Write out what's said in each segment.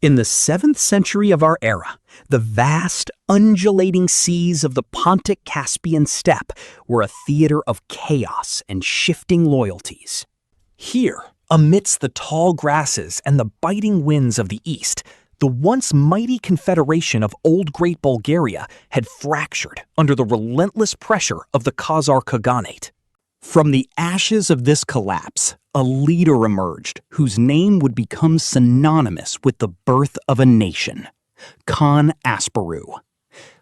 In the 7th century of our era, the vast, undulating seas of the Pontic Caspian steppe were a theater of chaos and shifting loyalties. Here, amidst the tall grasses and the biting winds of the east, the once mighty confederation of Old Great Bulgaria had fractured under the relentless pressure of the Khazar Khaganate. From the ashes of this collapse, a leader emerged whose name would become synonymous with the birth of a nation, Khan Asparuh.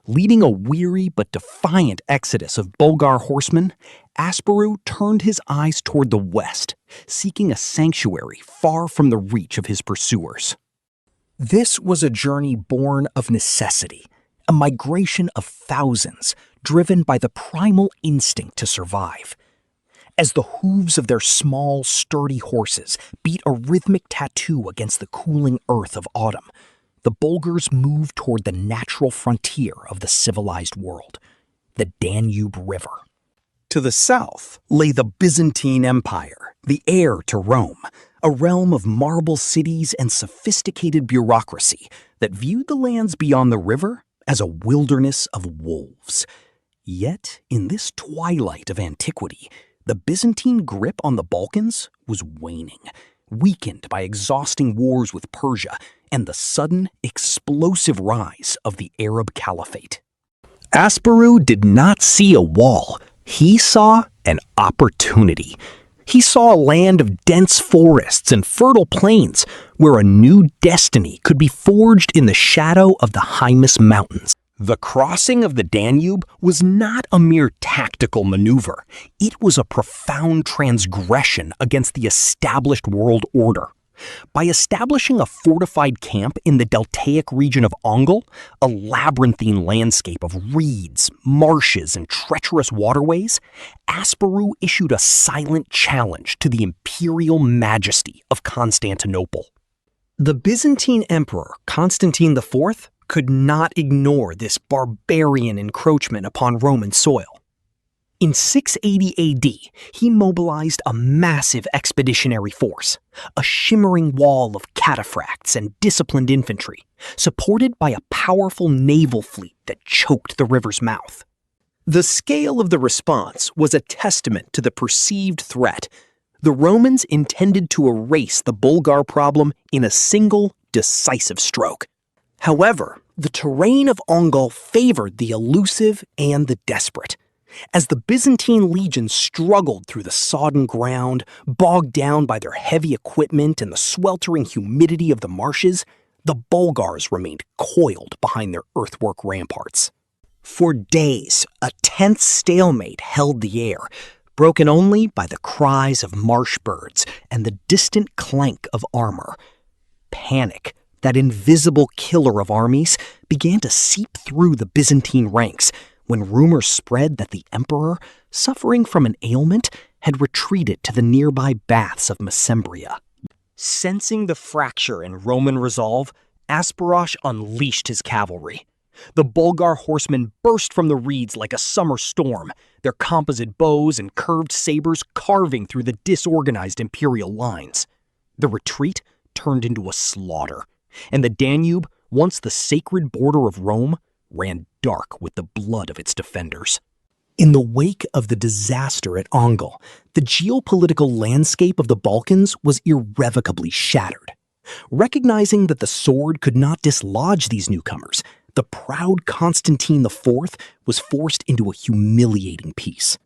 Leading a weary but defiant exodus of Bulgar horsemen, Asparuh turned his eyes toward the west, seeking a sanctuary far from the reach of his pursuers. This was a journey born of necessity, a migration of thousands driven by the primal instinct to survive. As the hooves of their small, sturdy horses beat a rhythmic tattoo against the cooling earth of autumn, the Bulgars moved toward the natural frontier of the civilized world, the Danube River. To the south lay the Byzantine Empire, the heir to Rome, a realm of marble cities and sophisticated bureaucracy that viewed the lands beyond the river as a wilderness of wolves. Yet, in this twilight of antiquity, the Byzantine grip on the Balkans was waning, weakened by exhausting wars with Persia and the sudden, explosive rise of the Arab Caliphate. Asparuh did not see a wall. He saw an opportunity. He saw a land of dense forests and fertile plains where a new destiny could be forged in the shadow of the Hymus Mountains. The crossing of the Danube was not a mere tactical maneuver. It was a profound transgression against the established world order. By establishing a fortified camp in the deltaic region of Ongol, a labyrinthine landscape of reeds, marshes, and treacherous waterways, Asparuh issued a silent challenge to the imperial majesty of Constantinople. The Byzantine Emperor Constantine IV could not ignore this barbarian encroachment upon Roman soil. In 680 AD, he mobilized a massive expeditionary force, a shimmering wall of cataphracts and disciplined infantry, supported by a powerful naval fleet that choked the river's mouth. The scale of the response was a testament to the perceived threat. The Romans intended to erase the Bulgar problem in a single, decisive stroke. However, the terrain of Ongol favored the elusive and the desperate. As the Byzantine legions struggled through the sodden ground, bogged down by their heavy equipment and the sweltering humidity of the marshes, the Bulgars remained coiled behind their earthwork ramparts. For days, a tense stalemate held the air, broken only by the cries of marsh birds and the distant clank of armor. Panic, that invisible killer of armies, began to seep through the Byzantine ranks when rumors spread that the emperor, suffering from an ailment, had retreated to the nearby baths of Mesembria. Sensing the fracture in Roman resolve, Asparuh unleashed his cavalry. The Bulgar horsemen burst from the reeds like a summer storm, their composite bows and curved sabers carving through the disorganized imperial lines. The retreat turned into a slaughter, and the Danube, once the sacred border of Rome, ran dark with the blood of its defenders. In the wake of the disaster at Ongol, the geopolitical landscape of the Balkans was irrevocably shattered. Recognizing that the sword could not dislodge these newcomers, the proud Constantine IV was forced into a humiliating peace.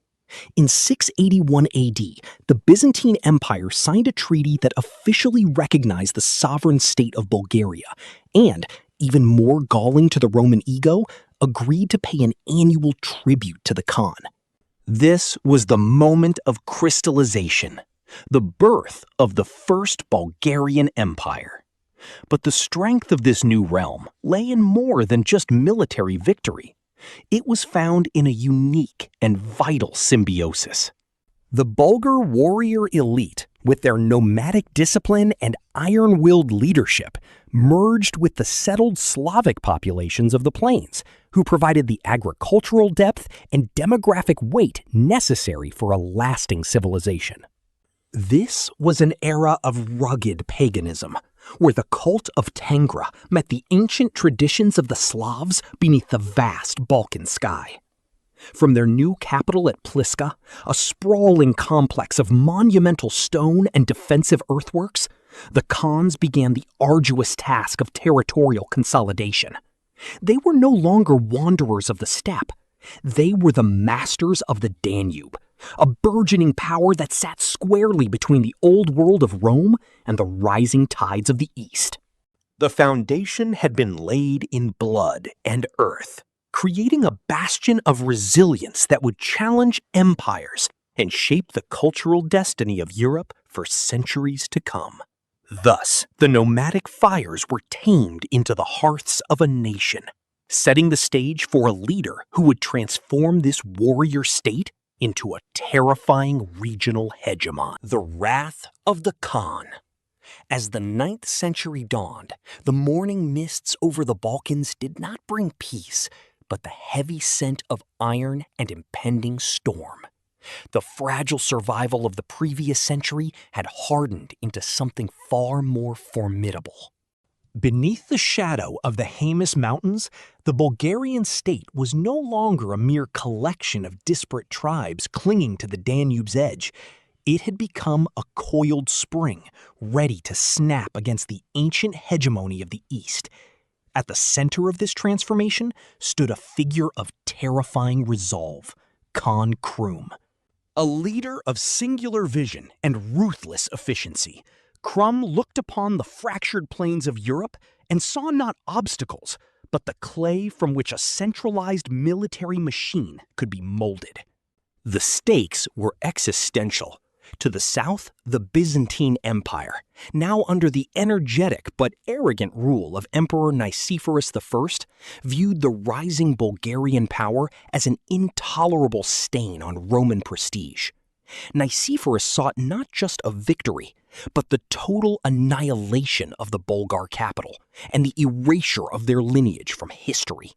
In 681 AD, the Byzantine Empire signed a treaty that officially recognized the sovereign state of Bulgaria and, even more galling to the Roman ego, agreed to pay an annual tribute to the Khan. This was the moment of crystallization, the birth of the First Bulgarian Empire. But the strength of this new realm lay in more than just military victory. It was found in a unique and vital symbiosis. The Bulgar warrior elite, with their nomadic discipline and iron-willed leadership, merged with the settled Slavic populations of the plains, who provided the agricultural depth and demographic weight necessary for a lasting civilization. This was an era of rugged paganism, where the cult of Tangra met the ancient traditions of the Slavs beneath the vast Balkan sky. From their new capital at Pliska, a sprawling complex of monumental stone and defensive earthworks, the Khans began the arduous task of territorial consolidation. They were no longer wanderers of the steppe. They were the masters of the Danube, a burgeoning power that sat squarely between the old world of Rome and the rising tides of the East. The foundation had been laid in blood and earth, creating a bastion of resilience that would challenge empires and shape the cultural destiny of Europe for centuries to come. Thus, the nomadic fires were tamed into the hearths of a nation, setting the stage for a leader who would transform this warrior state into a terrifying regional hegemon. The wrath of the Khan. As the 9th century dawned, the morning mists over the Balkans did not bring peace, but the heavy scent of iron and impending storm. The fragile survival of the previous century had hardened into something far more formidable. Beneath the shadow of the Haemus Mountains, the Bulgarian state was no longer a mere collection of disparate tribes clinging to the Danube's edge. It had become a coiled spring, ready to snap against the ancient hegemony of the East. At the center of this transformation stood a figure of terrifying resolve, Khan Krum. A leader of singular vision and ruthless efficiency, Krum looked upon the fractured plains of Europe and saw not obstacles, but the clay from which a centralized military machine could be molded. The stakes were existential. To the south, the Byzantine Empire, now under the energetic but arrogant rule of Emperor Nicephorus I, viewed the rising Bulgarian power as an intolerable stain on Roman prestige. Nicephorus sought not just a victory, but the total annihilation of the Bulgar capital and the erasure of their lineage from history.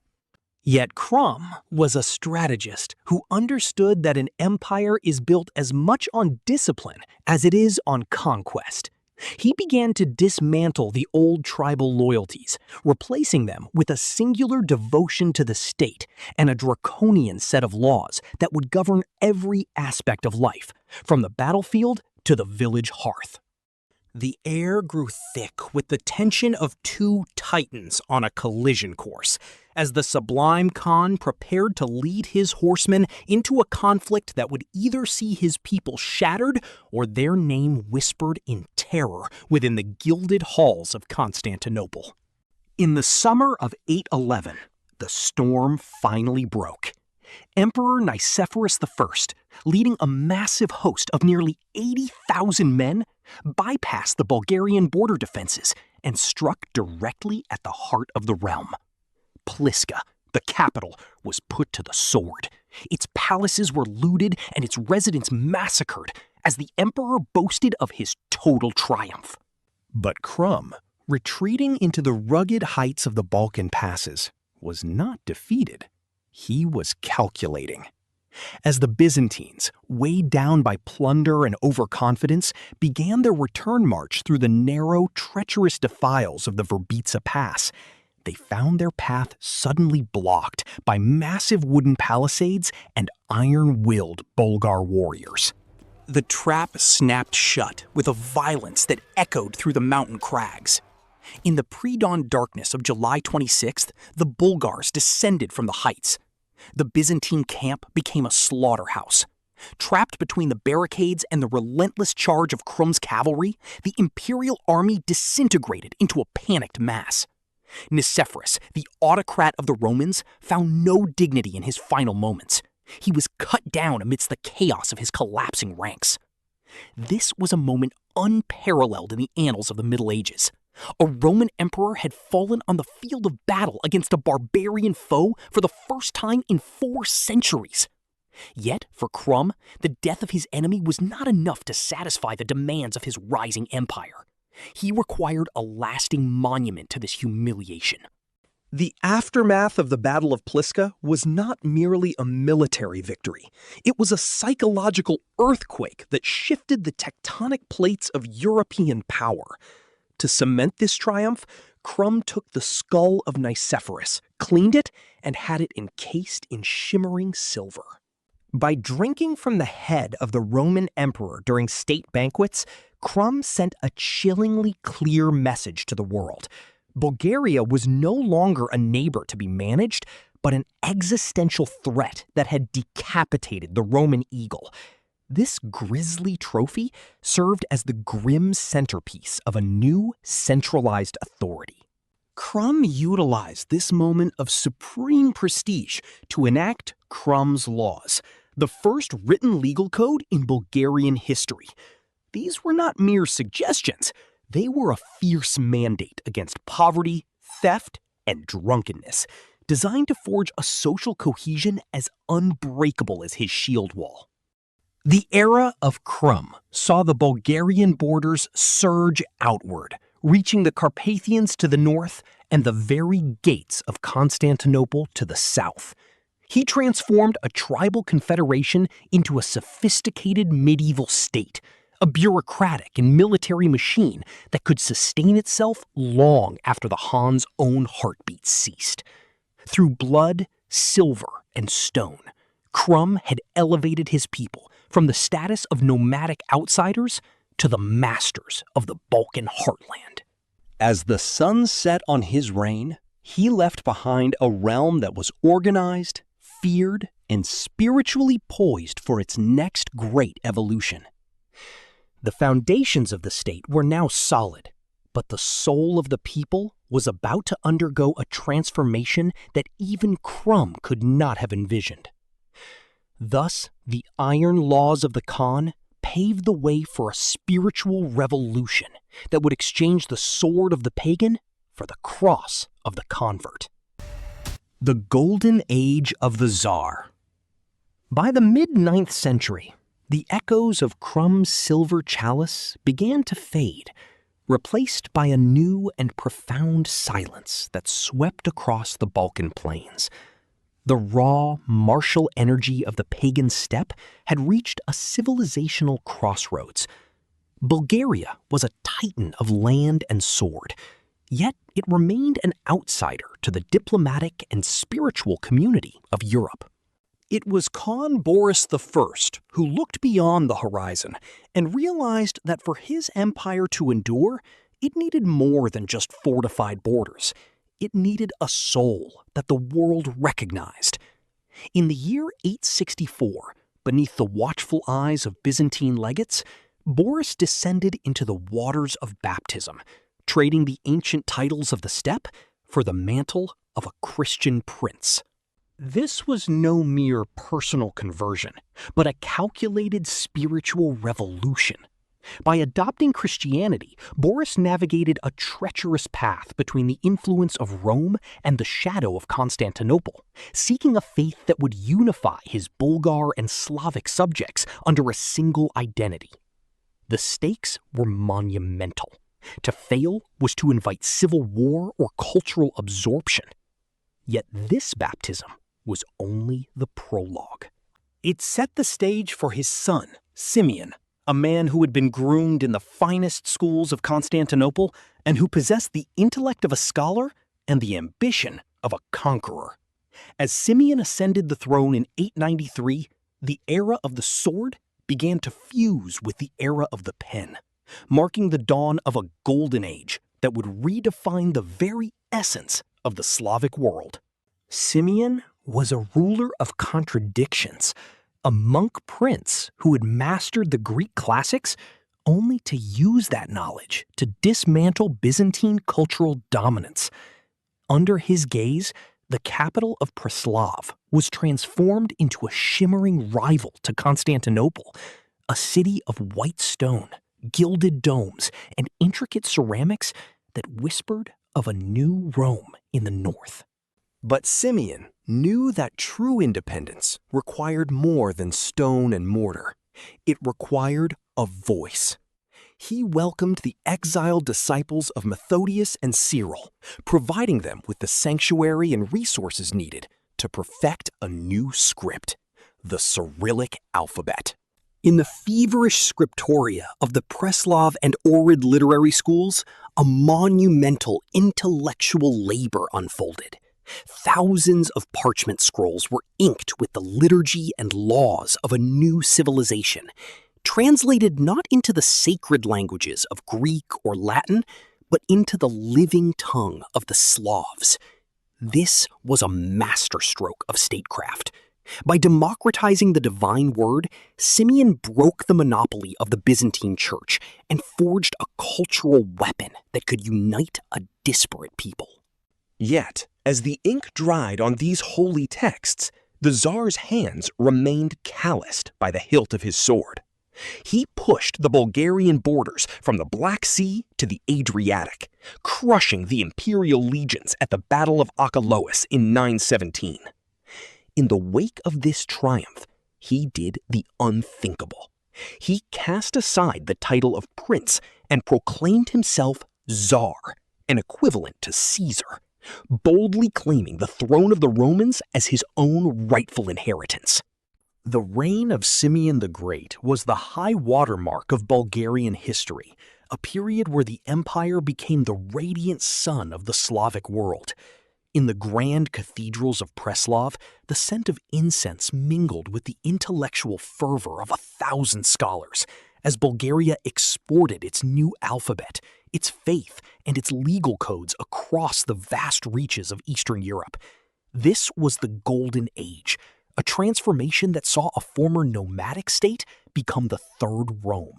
Yet Krum was a strategist who understood that an empire is built as much on discipline as it is on conquest. He began to dismantle the old tribal loyalties, replacing them with a singular devotion to the state and a draconian set of laws that would govern every aspect of life, from the battlefield to the village hearth. The air grew thick with the tension of two titans on a collision course, as the sublime Khan prepared to lead his horsemen into a conflict that would either see his people shattered or their name whispered in terror within the gilded halls of Constantinople. In the summer of 811, the storm finally broke. Emperor Nicephorus I, leading a massive host of nearly 80,000 men, bypassed the Bulgarian border defenses and struck directly at the heart of the realm. Pliska, the capital, was put to the sword. Its palaces were looted and its residents massacred as the emperor boasted of his total triumph. But Krum, retreating into the rugged heights of the Balkan passes, was not defeated. He was calculating. As the Byzantines, weighed down by plunder and overconfidence, began their return march through the narrow, treacherous defiles of the Verbitsa Pass, they found their path suddenly blocked by massive wooden palisades and iron-willed Bulgar warriors. The trap snapped shut with a violence that echoed through the mountain crags. In the pre-dawn darkness of July 26th, the Bulgars descended from the heights. The Byzantine camp became a slaughterhouse. Trapped between the barricades and the relentless charge of Krum's cavalry, the imperial army disintegrated into a panicked mass. Nicephorus, the autocrat of the Romans, found no dignity in his final moments. He was cut down amidst the chaos of his collapsing ranks. This was a moment unparalleled in the annals of the Middle Ages. A Roman emperor had fallen on the field of battle against a barbarian foe for the first time in 4 centuries. Yet, for Krum, the death of his enemy was not enough to satisfy the demands of his rising empire. He required a lasting monument to this humiliation. The aftermath of the Battle of Pliska was not merely a military victory. It was a psychological earthquake that shifted the tectonic plates of European power. To cement this triumph, Crum took the skull of Nicephorus, cleaned it, and had it encased in shimmering silver. By drinking from the head of the Roman emperor during state banquets, Crum sent a chillingly clear message to the world. Bulgaria was no longer a neighbor to be managed, but an existential threat that had decapitated the Roman eagle. This grisly trophy served as the grim centerpiece of a new, centralized authority. Crum utilized this moment of supreme prestige to enact Crum's laws, the first written legal code in Bulgarian history. These were not mere suggestions. They were a fierce mandate against poverty, theft, and drunkenness, designed to forge a social cohesion as unbreakable as his shield wall. The era of Crum saw the Bulgarian borders surge outward, reaching the Carpathians to the north and the very gates of Constantinople to the south. He transformed a tribal confederation into a sophisticated medieval state, a bureaucratic and military machine that could sustain itself long after the Han's own heartbeat ceased. Through blood, silver, and stone, Crum had elevated his people from the status of nomadic outsiders to the masters of the Balkan heartland. As the sun set on his reign, he left behind a realm that was organized, feared, and spiritually poised for its next great evolution. The foundations of the state were now solid, but the soul of the people was about to undergo a transformation that even Crum could not have envisioned. Thus, the iron laws of the Khan paved the way for a spiritual revolution that would exchange the sword of the pagan for the cross of the convert. The Golden Age of the Tsar. By the mid-9th century, the echoes of Crum's silver chalice began to fade, replaced by a new and profound silence that swept across the Balkan plains. The raw, martial energy of the pagan steppe had reached a civilizational crossroads. Bulgaria was a titan of land and sword, yet it remained an outsider to the diplomatic and spiritual community of Europe. It was Khan Boris I who looked beyond the horizon and realized that for his empire to endure, it needed more than just fortified borders. It needed a soul that the world recognized. In the year 864, beneath the watchful eyes of Byzantine legates, Boris descended into the waters of baptism, trading the ancient titles of the steppe for the mantle of a Christian prince. This was no mere personal conversion, but a calculated spiritual revolution. By adopting Christianity, Boris navigated a treacherous path between the influence of Rome and the shadow of Constantinople, seeking a faith that would unify his Bulgar and Slavic subjects under a single identity. The stakes were monumental. To fail was to invite civil war or cultural absorption. Yet this baptism was only the prologue. It set the stage for his son, Simeon, a man who had been groomed in the finest schools of Constantinople and who possessed the intellect of a scholar and the ambition of a conqueror. As Simeon ascended the throne in 893, the era of the sword began to fuse with the era of the pen, marking the dawn of a golden age that would redefine the very essence of the Slavic world. Simeon was a ruler of contradictions, a monk prince who had mastered the Greek classics only to use that knowledge to dismantle Byzantine cultural dominance. Under his gaze, the capital of Preslav was transformed into a shimmering rival to Constantinople, a city of white stone, gilded domes, and intricate ceramics that whispered of a new Rome in the north. But Simeon knew that true independence required more than stone and mortar. It required a voice. He welcomed the exiled disciples of Methodius and Cyril, providing them with the sanctuary and resources needed to perfect a new script, the Cyrillic alphabet. In the feverish scriptoria of the Preslav and Ohrid literary schools, a monumental intellectual labor unfolded. Thousands of parchment scrolls were inked with the liturgy and laws of a new civilization, translated not into the sacred languages of Greek or Latin, but into the living tongue of the Slavs. This was a masterstroke of statecraft. By democratizing the divine word, Simeon broke the monopoly of the Byzantine Church and forged a cultural weapon that could unite a disparate people. Yet, as the ink dried on these holy texts, the Tsar's hands remained calloused by the hilt of his sword. He pushed the Bulgarian borders from the Black Sea to the Adriatic, crushing the imperial legions at the Battle of Achelous in 917. In the wake of this triumph, he did the unthinkable. He cast aside the title of prince and proclaimed himself Tsar, an equivalent to Caesar, boldly claiming the throne of the Romans as his own rightful inheritance. The reign of Simeon the Great was the high watermark of Bulgarian history, a period where the empire became the radiant sun of the Slavic world. In the grand cathedrals of Preslav, the scent of incense mingled with the intellectual fervor of 1,000 scholars, as Bulgaria exported its new alphabet, its faith, and its legal codes across the vast reaches of Eastern Europe. This was the Golden Age, a transformation that saw a former nomadic state become the Third Rome.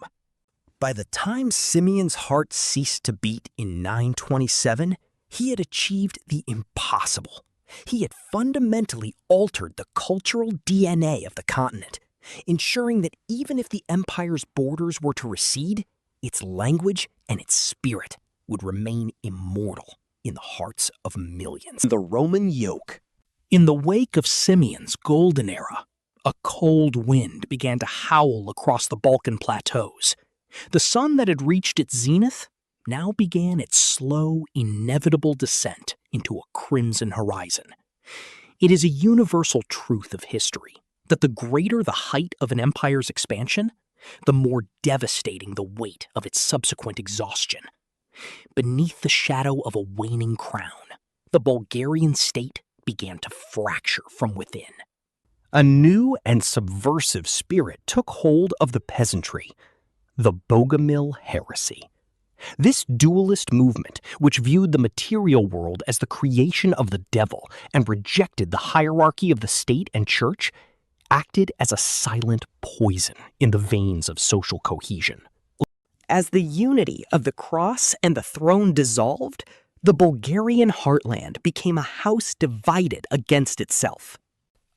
By the time Simeon's heart ceased to beat in 927, he had achieved the impossible. He had fundamentally altered the cultural DNA of the continent, ensuring that even if the empire's borders were to recede, its language and its spirit would remain immortal in the hearts of millions. The Roman yoke. In the wake of Simeon's golden era, a cold wind began to howl across the Balkan plateaus. The sun that had reached its zenith now began its slow, inevitable descent into a crimson horizon. It is a universal truth of history that the greater the height of an empire's expansion, the more devastating the weight of its subsequent exhaustion. Beneath the shadow of a waning crown, the Bulgarian state began to fracture from within. A new and subversive spirit took hold of the peasantry, the Bogomil heresy. This dualist movement, which viewed the material world as the creation of the devil and rejected the hierarchy of the state and church, acted as a silent poison in the veins of social cohesion. As the unity of the cross and the throne dissolved, the Bulgarian heartland became a house divided against itself.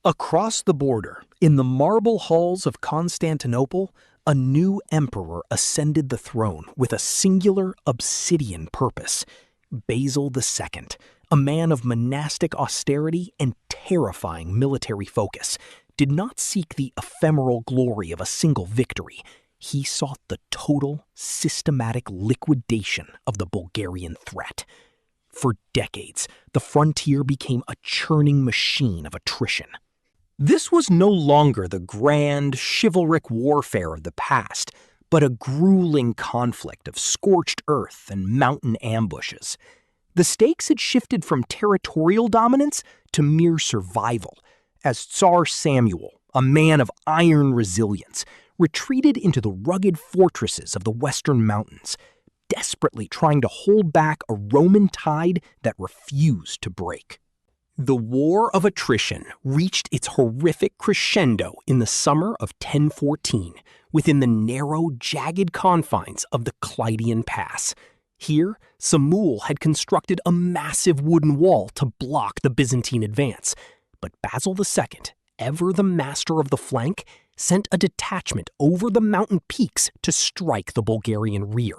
Across the border, in the marble halls of Constantinople, a new emperor ascended the throne with a singular obsidian purpose. Basil II, a man of monastic austerity and terrifying military focus, did not seek the ephemeral glory of a single victory. He sought the total, systematic liquidation of the Bulgarian threat. For decades, the frontier became a churning machine of attrition. This was no longer the grand, chivalric warfare of the past, but a grueling conflict of scorched earth and mountain ambushes. The stakes had shifted from territorial dominance to mere survival, as Tsar Samuel, a man of iron resilience, retreated into the rugged fortresses of the western mountains, desperately trying to hold back a Roman tide that refused to break. The War of Attrition reached its horrific crescendo in the summer of 1014, within the narrow, jagged confines of the Clydian Pass. Here, Samuil had constructed a massive wooden wall to block the Byzantine advance, but Basil II, ever the master of the flank, sent a detachment over the mountain peaks to strike the Bulgarian rear.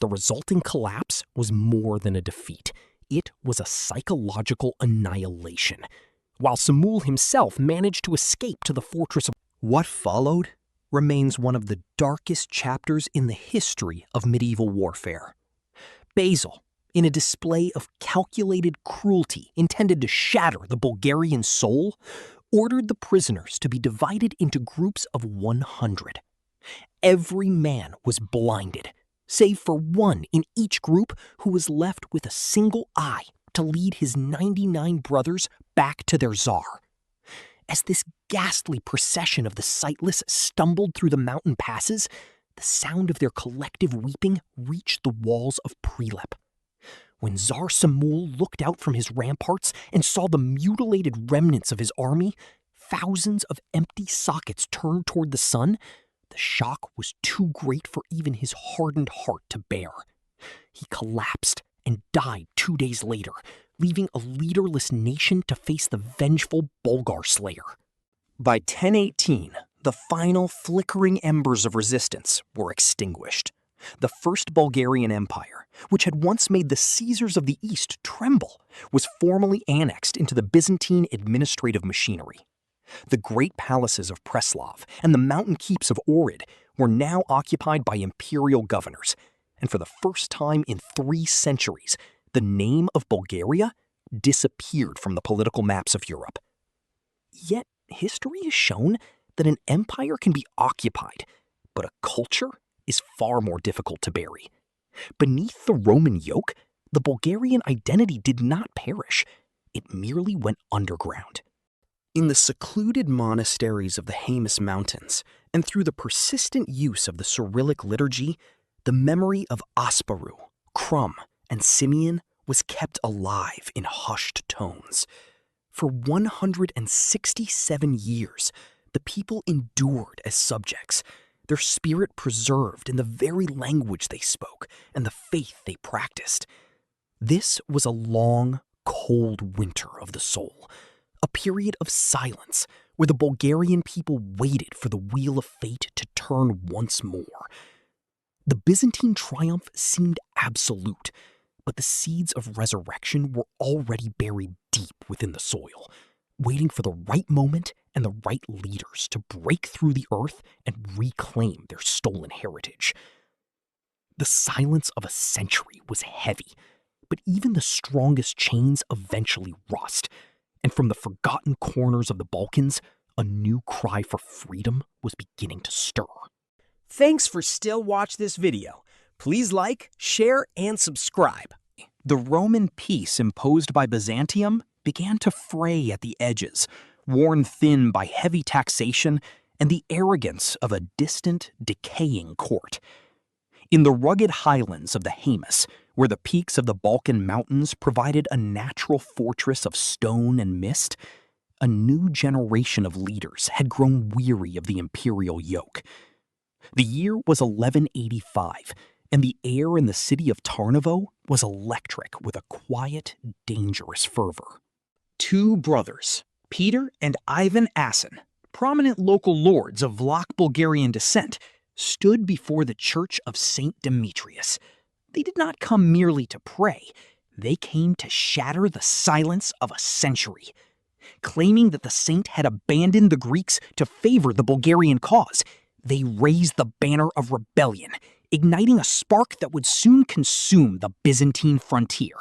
The resulting collapse was more than a defeat. It was a psychological annihilation, while Samuil himself managed to escape to the fortress. What followed remains one of the darkest chapters in the history of medieval warfare. Basil, in a display of calculated cruelty intended to shatter the Bulgarian soul, ordered the prisoners to be divided into groups of 100. Every man was blinded, save for one in each group who was left with a single eye to lead his 99 brothers back to their czar. As this ghastly procession of the sightless stumbled through the mountain passes, the sound of their collective weeping reached the walls of Prilep. When Tsar Samuil looked out from his ramparts and saw the mutilated remnants of his army, thousands of empty sockets turned toward the sun, the shock was too great for even his hardened heart to bear. He collapsed and died 2 days later, leaving a leaderless nation to face the vengeful Bulgar slayer. By 1018, the final flickering embers of resistance were extinguished. The First Bulgarian Empire, which had once made the Caesars of the East tremble, was formally annexed into the Byzantine administrative machinery. The great palaces of Preslav and the mountain keeps of Ohrid were now occupied by imperial governors, and for the first time in 3 centuries, the name of Bulgaria disappeared from the political maps of Europe. Yet, history has shown that an empire can be occupied, but a culture is far more difficult to bury. Beneath the Roman yoke, the Bulgarian identity did not perish. It merely went underground. In the secluded monasteries of the Haemus Mountains, and through the persistent use of the Cyrillic liturgy, the memory of Asparu, Krum, and Simeon was kept alive in hushed tones. For 167 years, the people endured as subjects, their spirit preserved in the very language they spoke and the faith they practiced. This was a long, cold winter of the soul, a period of silence where the Bulgarian people waited for the wheel of fate to turn once more. The Byzantine triumph seemed absolute, but the seeds of resurrection were already buried deep within the soil, waiting for the right moment and the right leaders to break through the earth and reclaim their stolen heritage. The silence of a century was heavy, but even the strongest chains eventually rust, and from the forgotten corners of the Balkans, a new cry for freedom was beginning to stir. Thanks for still watching this video. Please like, share, and subscribe. The Roman peace imposed by Byzantium began to fray at the edges, worn thin by heavy taxation and the arrogance of a distant, decaying court. In the rugged highlands of the Haemus, where the peaks of the Balkan mountains provided a natural fortress of stone and mist, a new generation of leaders had grown weary of the imperial yoke. The year was 1185, and the air in the city of Tarnovo was electric with a quiet, dangerous fervor. 2 brothers, Peter and Ivan Asen, prominent local lords of Vlach Bulgarian descent, stood before the church of St. Demetrius. They did not come merely to pray. They came to shatter the silence of a century. Claiming that the saint had abandoned the Greeks to favor the Bulgarian cause, they raised the banner of rebellion, igniting a spark that would soon consume the Byzantine frontier.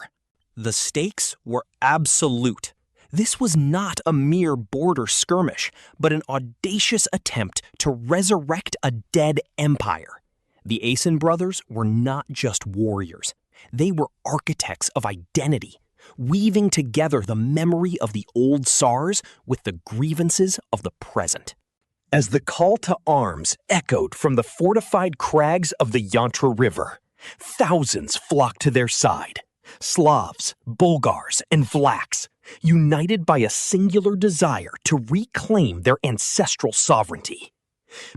The stakes were absolute. This was not a mere border skirmish, but an audacious attempt to resurrect a dead empire. The Asen brothers were not just warriors. They were architects of identity, weaving together the memory of the old Tsars with the grievances of the present. As the call to arms echoed from the fortified crags of the Yantra River, thousands flocked to their side. Slavs, Bulgars, and Vlachs, united by a singular desire to reclaim their ancestral sovereignty.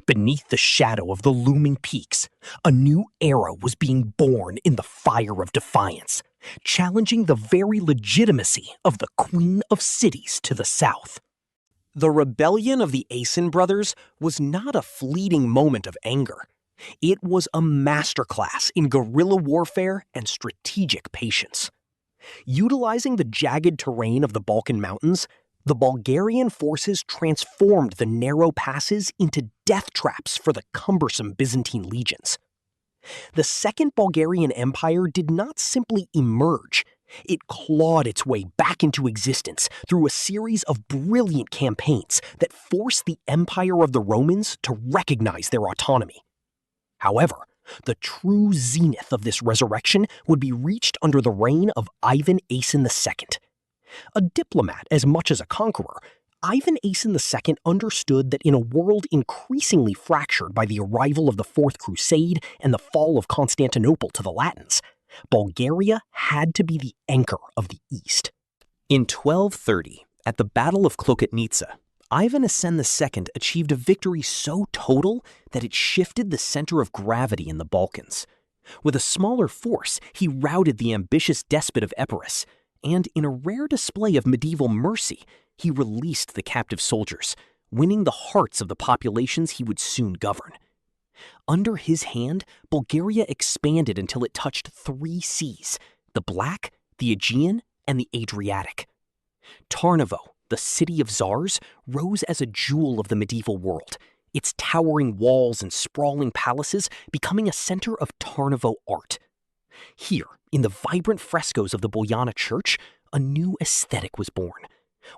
Beneath the shadow of the looming peaks, a new era was being born in the fire of defiance, challenging the very legitimacy of the Queen of Cities to the south. The rebellion of the Asen brothers was not a fleeting moment of anger. It was a masterclass in guerrilla warfare and strategic patience. Utilizing the jagged terrain of the Balkan mountains, the Bulgarian forces transformed the narrow passes into death traps for the cumbersome Byzantine legions. The Second Bulgarian Empire did not simply emerge. It clawed its way back into existence through a series of brilliant campaigns that forced the Empire of the Romans to recognize their autonomy. However, the true zenith of this resurrection would be reached under the reign of Ivan Asen II. A diplomat as much as a conqueror, Ivan Asen II understood that in a world increasingly fractured by the arrival of the Fourth Crusade and the fall of Constantinople to the Latins, Bulgaria had to be the anchor of the East. In 1230, at the Battle of Klokotnitsa, Ivan Asen II achieved a victory so total that it shifted the center of gravity in the Balkans. With a smaller force, he routed the ambitious despot of Epirus, and in a rare display of medieval mercy, he released the captive soldiers, winning the hearts of the populations he would soon govern. Under his hand, Bulgaria expanded until it touched 3 seas: the Black, the Aegean, and the Adriatic. Tarnovo, the city of czars, rose as a jewel of the medieval world, its towering walls and sprawling palaces becoming a center of Tarnovo art. Here, in the vibrant frescoes of the Bojana Church, a new aesthetic was born,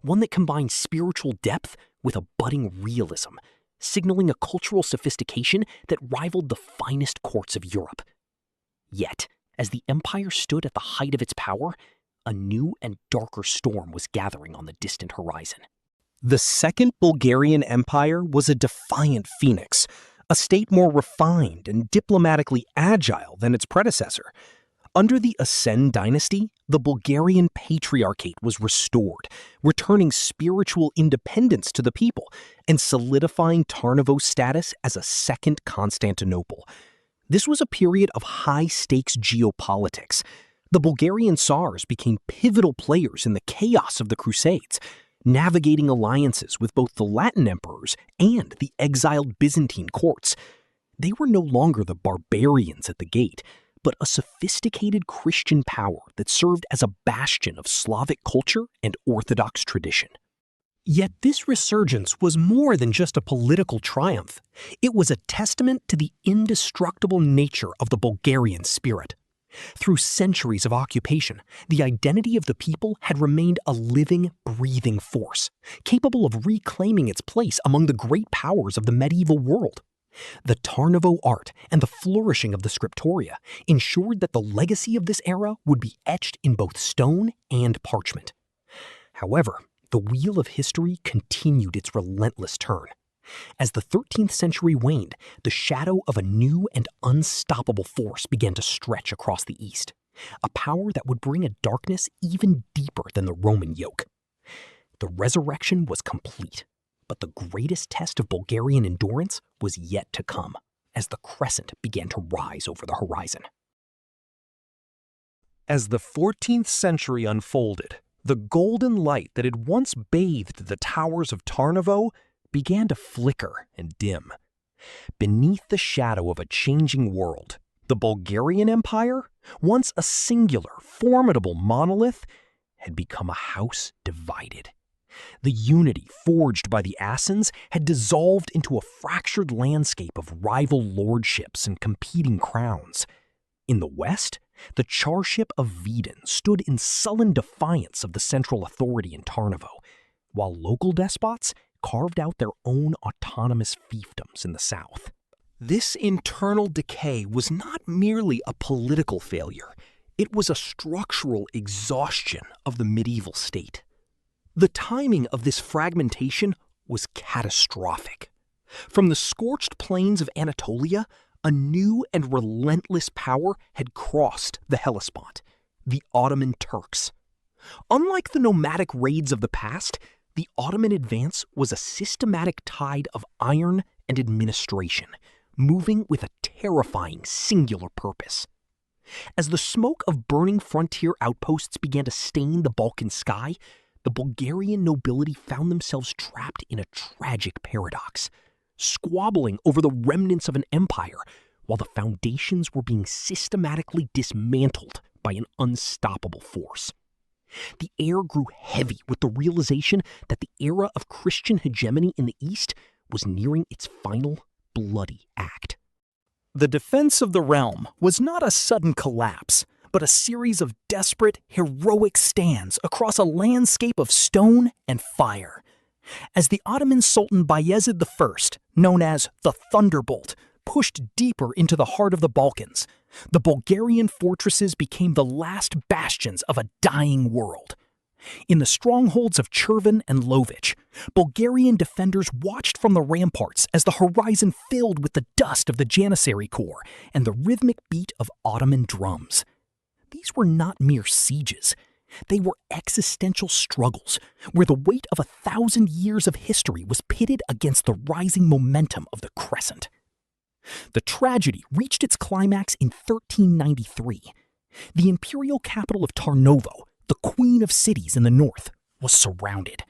one that combined spiritual depth with a budding realism, signaling a cultural sophistication that rivaled the finest courts of Europe. Yet, as the empire stood at the height of its power, a new and darker storm was gathering on the distant horizon. The Second Bulgarian Empire was a defiant phoenix, a state more refined and diplomatically agile than its predecessor. Under the Asen dynasty, the Bulgarian Patriarchate was restored, returning spiritual independence to the people and solidifying Tarnovo's status as a second Constantinople. This was a period of high-stakes geopolitics. The Bulgarian Tsars became pivotal players in the chaos of the Crusades, navigating alliances with both the Latin emperors and the exiled Byzantine courts. They were no longer the barbarians at the gate, but a sophisticated Christian power that served as a bastion of Slavic culture and Orthodox tradition. Yet this resurgence was more than just a political triumph. It was a testament to the indestructible nature of the Bulgarian spirit. Through centuries of occupation, the identity of the people had remained a living, breathing force, capable of reclaiming its place among the great powers of the medieval world. The Tarnovo art and the flourishing of the scriptoria ensured that the legacy of this era would be etched in both stone and parchment. However, the wheel of history continued its relentless turn. As the 13th century waned, the shadow of a new and unstoppable force began to stretch across the East, a power that would bring a darkness even deeper than the Roman yoke. The resurrection was complete, but the greatest test of Bulgarian endurance was yet to come, as the crescent began to rise over the horizon. As the 14th century unfolded, the golden light that had once bathed the towers of Tarnovo began to flicker and dim. Beneath the shadow of a changing world, the Bulgarian Empire, once a singular, formidable monolith, had become a house divided. The unity forged by the Asens had dissolved into a fractured landscape of rival lordships and competing crowns. In the west, the Charship of Vidin stood in sullen defiance of the central authority in Tarnovo, while local despots carved out their own autonomous fiefdoms in the south. This internal decay was not merely a political failure, it was a structural exhaustion of the medieval state. The timing of this fragmentation was catastrophic. From the scorched plains of Anatolia, a new and relentless power had crossed the Hellespont, the Ottoman Turks. Unlike the nomadic raids of the past, the Ottoman advance was a systematic tide of iron and administration, moving with a terrifying singular purpose. As the smoke of burning frontier outposts began to stain the Balkan sky, the Bulgarian nobility found themselves trapped in a tragic paradox, squabbling over the remnants of an empire while the foundations were being systematically dismantled by an unstoppable force. The air grew heavy with the realization that the era of Christian hegemony in the East was nearing its final bloody act. The defense of the realm was not a sudden collapse, but a series of desperate, heroic stands across a landscape of stone and fire. As the Ottoman Sultan Bayezid I, known as the Thunderbolt, pushed deeper into the heart of the Balkans. The Bulgarian fortresses became the last bastions of a dying world. In the strongholds of Cherven and Lovich, Bulgarian defenders watched from the ramparts as the horizon filled with the dust of the Janissary Corps and the rhythmic beat of Ottoman drums. These were not mere sieges. They were existential struggles, where the weight of 1,000 years of history was pitted against the rising momentum of the crescent. The tragedy reached its climax in 1393. The imperial capital of Tarnovo, the queen of cities in the north, was surrounded.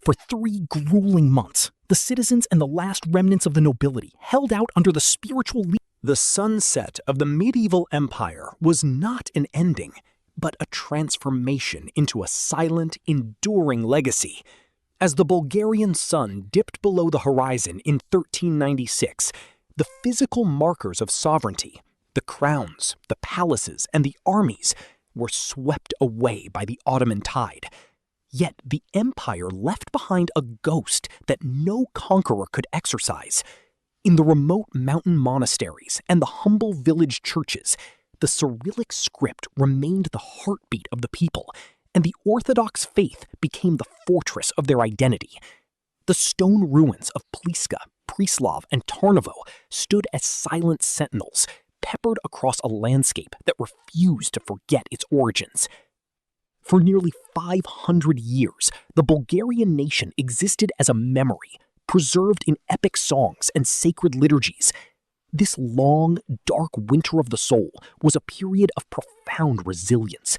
For 3 grueling months, the citizens and the last remnants of the nobility held out under the spiritual lead. The sunset of the medieval empire was not an ending, but a transformation into a silent, enduring legacy. As the Bulgarian sun dipped below the horizon in 1396, the physical markers of sovereignty, the crowns, the palaces, and the armies, were swept away by the Ottoman tide. Yet the empire left behind a ghost that no conqueror could exorcise. In the remote mountain monasteries and the humble village churches, the Cyrillic script remained the heartbeat of the people, and the Orthodox faith became the fortress of their identity. The stone ruins of Pliska, Preslav, and Tarnovo stood as silent sentinels, peppered across a landscape that refused to forget its origins. For nearly 500 years, the Bulgarian nation existed as a memory, preserved in epic songs and sacred liturgies. This long, dark winter of the soul was a period of profound resilience.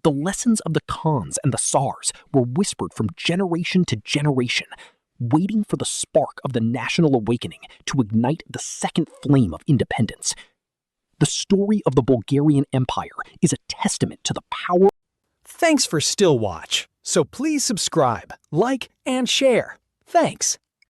The lessons of the Khans and the Tsars were whispered from generation to generation, waiting for the spark of the national awakening to ignite the second flame of independence. The story of the Bulgarian Empire is a testament to the power. Thanks for still watch. So please subscribe, like, and share. Thanks.